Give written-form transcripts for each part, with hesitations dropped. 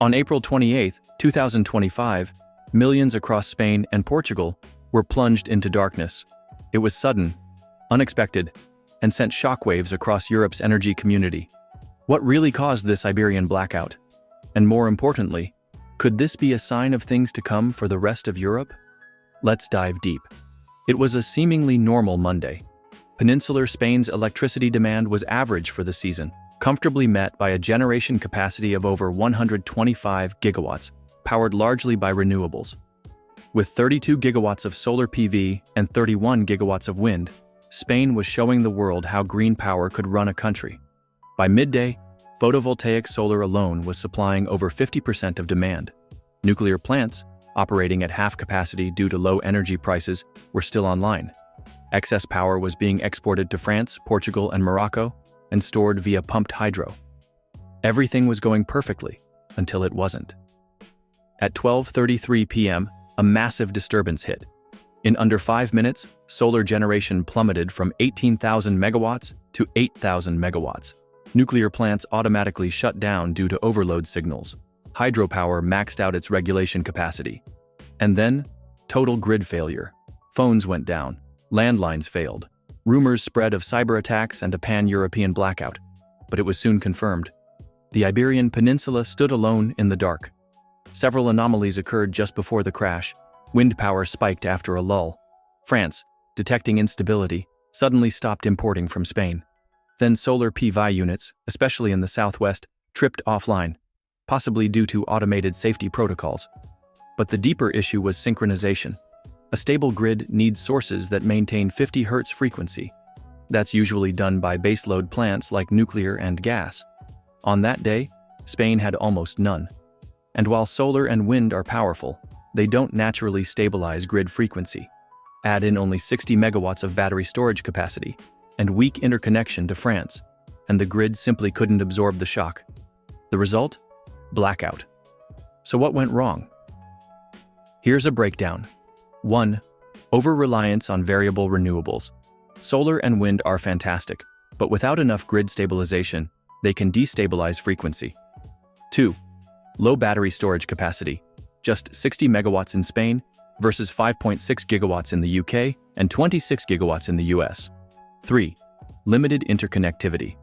On April 28, 2025, millions across Spain and Portugal were plunged into darkness. It was sudden, unexpected, and sent shockwaves across Europe's energy community. What really caused this Iberian blackout? And more importantly, could this be a sign of things to come for the rest of Europe? Let's dive deep. It was a seemingly normal Monday. Peninsular Spain's electricity demand was average for the season, comfortably met by a generation capacity of over 125 gigawatts, powered largely by renewables. With 32 gigawatts of solar PV and 31 gigawatts of wind, Spain was showing the world how green power could run a country. By midday, photovoltaic solar alone was supplying over 50% of demand. Nuclear plants, operating at half capacity due to low energy prices, were still online. Excess power was being exported to France, Portugal, and Morocco, and stored via pumped hydro. Everything was going perfectly, until it wasn't. At 12:33 p.m., a massive disturbance hit. In under 5 minutes, solar generation plummeted from 18,000 megawatts to 8,000 megawatts. Nuclear plants automatically shut down due to overload signals. Hydropower maxed out its regulation capacity. And then, total grid failure. Phones went down. Landlines failed. Rumors spread of cyber attacks and a pan-European blackout. But it was soon confirmed. The Iberian Peninsula stood alone in the dark. Several anomalies occurred just before the crash. Wind power spiked after a lull. France, detecting instability, suddenly stopped importing from Spain. Then solar PV units, especially in the southwest, tripped offline, possibly due to automated safety protocols. But the deeper issue was synchronization. A stable grid needs sources that maintain 50 Hz frequency. That's usually done by baseload plants like nuclear and gas. On that day, Spain had almost none. And while solar and wind are powerful, they don't naturally stabilize grid frequency. Add in only 60 megawatts of battery storage capacity and weak interconnection to France, and the grid simply couldn't absorb the shock. The result? Blackout. So what went wrong? Here's a breakdown. 1. Over-reliance on variable renewables. Solar and wind are fantastic, but without enough grid stabilization, they can destabilize frequency. 2. Low battery storage capacity. Just 60 megawatts in Spain versus 5.6 gigawatts in the UK and 26 gigawatts in the US. 3. Limited interconnectivity.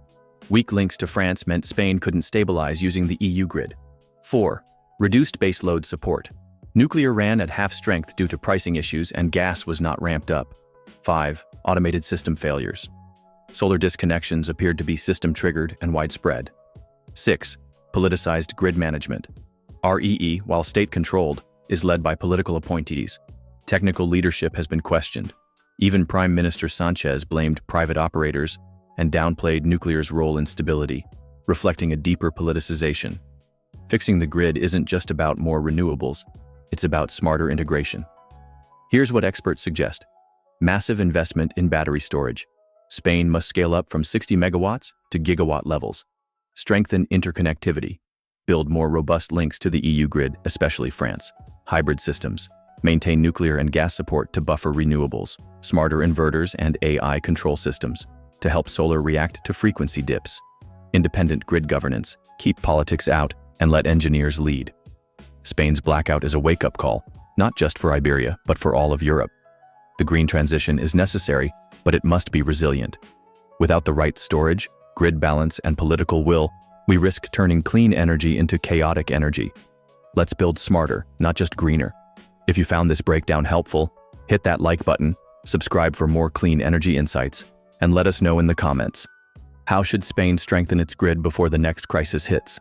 Weak links to France meant Spain couldn't stabilize using the EU grid. 4. Reduced baseload support. Nuclear ran at half strength due to pricing issues and gas was not ramped up. 5. Automated system failures. Solar disconnections appeared to be system-triggered and widespread. 6. Politicized grid management. REE, while state-controlled, is led by political appointees. Technical leadership has been questioned. Even Prime Minister Sanchez blamed private operators and downplayed nuclear's role in stability, reflecting a deeper politicization. Fixing the grid isn't just about more renewables, it's about smarter integration. Here's what experts suggest. Massive investment in battery storage. Spain must scale up from 60 megawatts to gigawatt levels. Strengthen interconnectivity. Build more robust links to the EU grid, especially France. Hybrid systems. Maintain nuclear and gas support to buffer renewables. Smarter inverters and AI control systems to help solar react to frequency dips. Independent grid governance. Keep politics out and let engineers lead. Spain's blackout is a wake-up call, not just for Iberia, but for all of Europe. The green transition is necessary, but it must be resilient. Without the right storage, grid balance, and political will, we risk turning clean energy into chaotic energy. Let's build smarter, not just greener. If you found this breakdown helpful, hit that like button, subscribe for more clean energy insights, and let us know in the comments. How should Spain strengthen its grid before the next crisis hits?